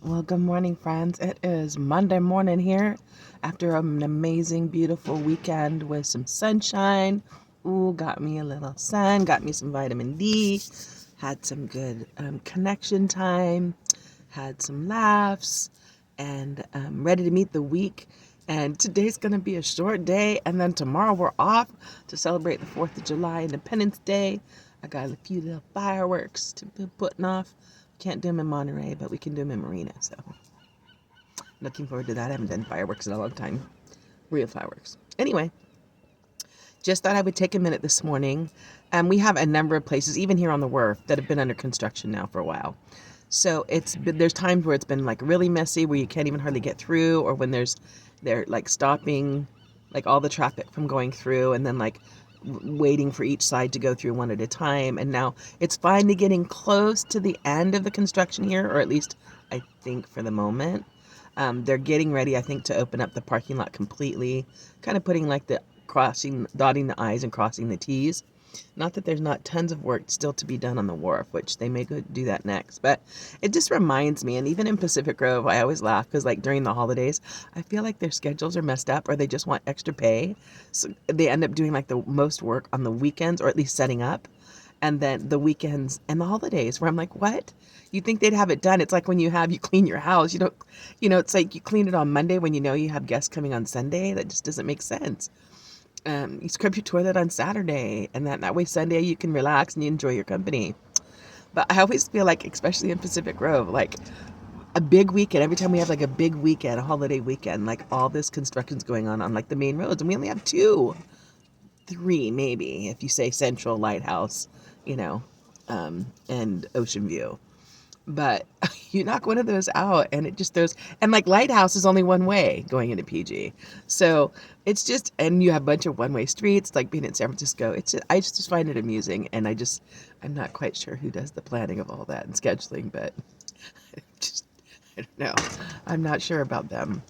Well, good morning, friends. It is Monday morning here after an amazing, beautiful weekend with some sunshine. Ooh, got me a little sun, got me some vitamin D, had some good connection time, had some laughs, and ready to meet the week. And today's going to be a short day, and then tomorrow we're off to celebrate the 4th of July, Independence Day. I got a few little fireworks to be putting off. Can't do them in Monterey, but we can do them in Marina. So looking forward to that. I haven't done fireworks in a long time. Real fireworks. Anyway, just thought I would take a minute this morning. We have a number of places, even here on the wharf, that have been under construction now for a while. So there's times where it's been like really messy, where you can't even hardly get through, or when they're like stopping like all the traffic from going through, and then like waiting for each side to go through one at a time. And now it's finally getting close to the end of the construction here, or at least I think for the moment. They're getting ready, I think, to open up the parking lot completely, kind of putting like dotting the I's and crossing the T's. Not that there's not tons of work still to be done on the wharf, which they may go do that next. But it just reminds me, and even in Pacific Grove, I always laugh because like during the holidays, I feel like their schedules are messed up or they just want extra pay. So they end up doing like the most work on the weekends, or at least setting up. And then the weekends and the holidays where I'm like, what? You think they'd have it done? It's like when you clean your house. It's like you clean it on Monday when you know you have guests coming on Sunday. That just doesn't make sense. You scrub your toilet on Saturday, and that way Sunday you can relax and you enjoy your company. But I always feel like, especially in Pacific Grove, like a big weekend, every time we have like a big weekend, a holiday weekend, like all this construction's going on like the main roads, and we only have three maybe, if you say Central, Lighthouse, and Ocean View. But you knock one of those out and it just throws, and like Lighthouse is only one way going into PG. So it's just, and you have a bunch of one-way streets like being in San Francisco. I just find it amusing. And I'm not quite sure who does the planning of all that and scheduling, but just, I don't know. I'm not sure about them.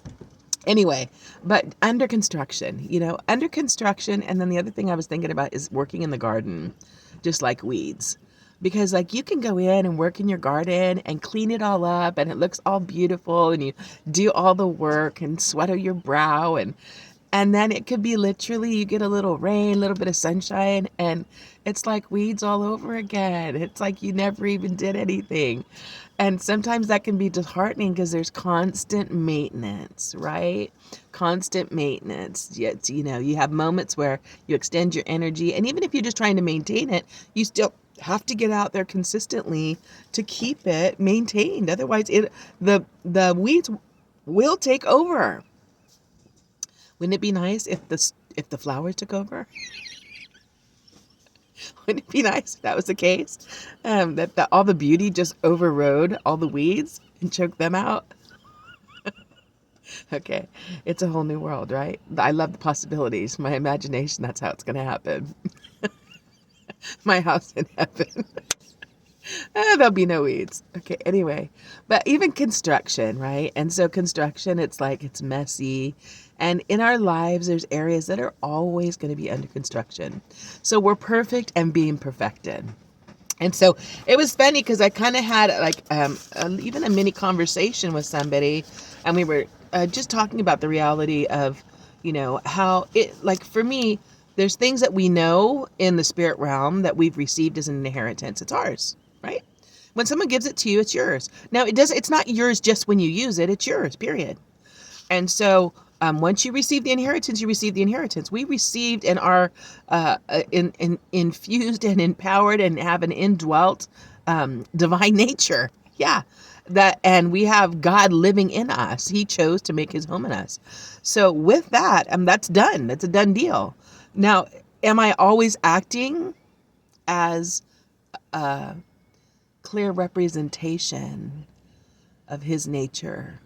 Anyway, but under construction. And then the other thing I was thinking about is working in the garden, just like weeds. Because like you can go in and work in your garden and clean it all up and it looks all beautiful and you do all the work and sweat out your brow, and then it could be literally you get a little rain, a little bit of sunshine, and it's like weeds all over again. It's like you never even did anything. And sometimes that can be disheartening because there's constant maintenance, right? Constant maintenance. Yet, you have moments where you extend your energy. And even if you're just trying to maintain it, you still have to get out there consistently to keep it maintained. Otherwise, the weeds will take over. Wouldn't it be nice if the flowers took over? Wouldn't it be nice if that was the case? That all the beauty just overrode all the weeds and choked them out? Okay, it's a whole new world, right? I love the possibilities. My imagination, that's how it's going to happen. My house in heaven. There'll be no weeds. Okay, anyway. But even construction, right? And so construction, it's like it's messy. And in our lives, there's areas that are always going to be under construction. So we're perfect and being perfected. And so it was funny because I kind of had like even a mini conversation with somebody, and we were just talking about the reality of, how it, like for me, there's things that we know in the spirit realm that we've received as an inheritance. It's ours, right? When someone gives it to you, it's yours. Now it's not yours just when you use it. It's yours, period. And so once you receive the inheritance, you receive the inheritance. We received and are infused and empowered and have an indwelt divine nature. Yeah. And we have God living in us. He chose to make his home in us. So with that, that's done. That's a done deal. Now, am I always acting as a clear representation of his nature?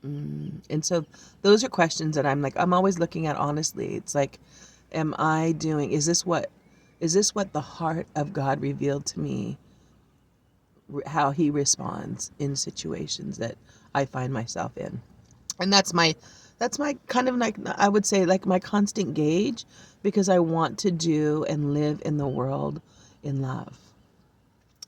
And so those are questions that I'm always looking at honestly. It's like, is this what the heart of God revealed to me, how he responds in situations that I find myself in? And that's my kind of like, I would say like my constant gauge, because I want to do and live in the world in love.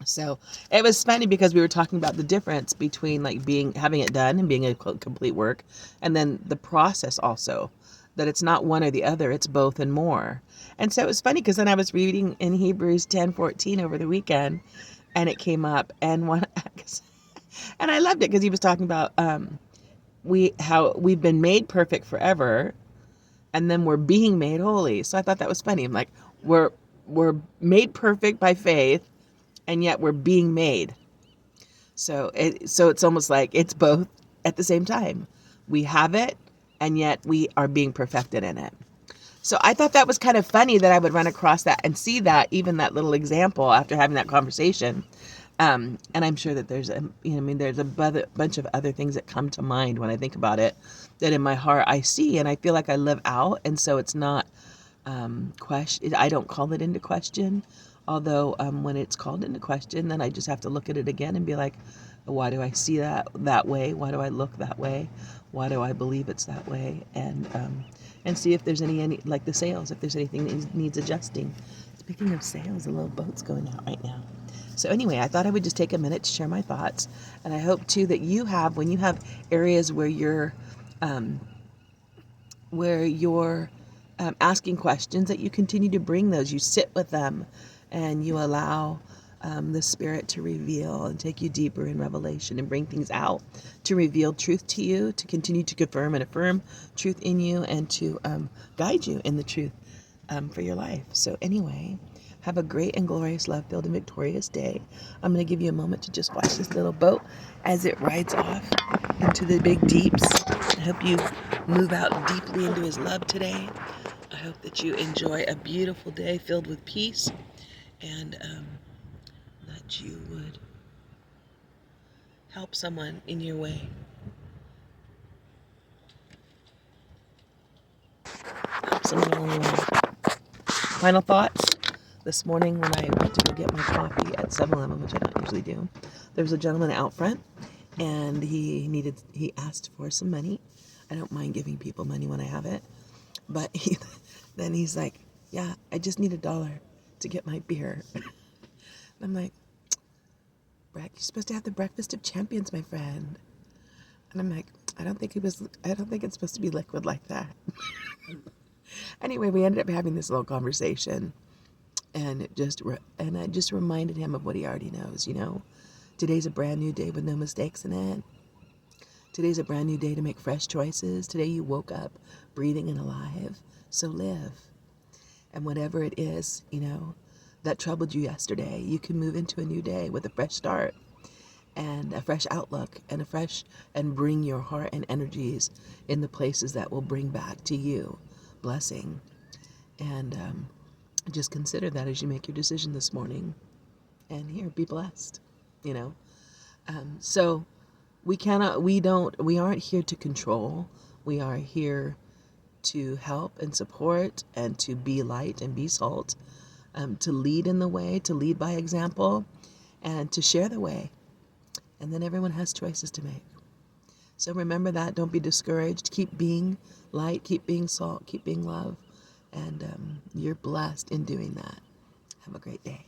So it was funny because we were talking about the difference between like having it done and being a complete work, and then the process also, that it's not one or the other, it's both and more. And so it was funny because then I was reading in Hebrews 10:14 over the weekend, and it came up, and and I loved it because he was talking about how we've been made perfect forever, and then we're being made holy. So I thought that was funny. I'm like, we're made perfect by faith, and yet we're being made. So it's almost like it's both at the same time. We have it, and yet we are being perfected in it. So I thought that was kind of funny that I would run across that and see that, even that little example after having that conversation. And I'm sure that there's there's a bunch of other things that come to mind when I think about it, that in my heart I see and I feel like I live out. And so it's not question. I don't call it into question. Although when it's called into question, then I just have to look at it again and be like, why do I see that way? Why do I look that way? Why do I believe it's that way? And see if there's any like the sails, if there's anything that needs adjusting. Speaking of sails, a little boat's going out right now. So anyway, I thought I would just take a minute to share my thoughts, and I hope too that when you have areas um, where you're asking questions, that you continue to bring those, you sit with them, and you allow the Spirit to reveal and take you deeper in revelation and bring things out to reveal truth to you, to continue to confirm and affirm truth in you, and to guide you in the truth for your life. So anyway, have a great and glorious, love-filled, and victorious day. I'm going to give you a moment to just watch this little boat as it rides off into the big deeps. I hope you move out deeply into His love today. I hope that you enjoy a beautiful day filled with peace, and that you would help someone in your way. Help someone along the way. Final thoughts. This morning when I went to go get my coffee at 7-Eleven, which I don't usually do, there was a gentleman out front, and he asked for some money. I don't mind giving people money when I have it, but then he's like, yeah, I just need $1 to get my beer. And I'm like, you're supposed to have the breakfast of champions, my friend. And I'm like, I don't think it's supposed to be liquid like that. Anyway, we ended up having this little conversation, and I just reminded him of what he already knows. Today's a brand new day with no mistakes in it. Today's a brand new day to make fresh choices. Today you woke up breathing and alive, so live. And whatever it is, that troubled you yesterday, you can move into a new day with a fresh start and a fresh outlook and bring your heart and energies in the places that will bring back to you blessing. And just consider that as you make your decision this morning. And here, be blessed. So we aren't here to control. We are here to help and support and to be light and be salt, to lead in the way, to lead by example, and to share the way. And then everyone has choices to make. So remember that. Don't be discouraged. Keep being light, keep being salt, keep being love. And you're blessed in doing that. Have a great day.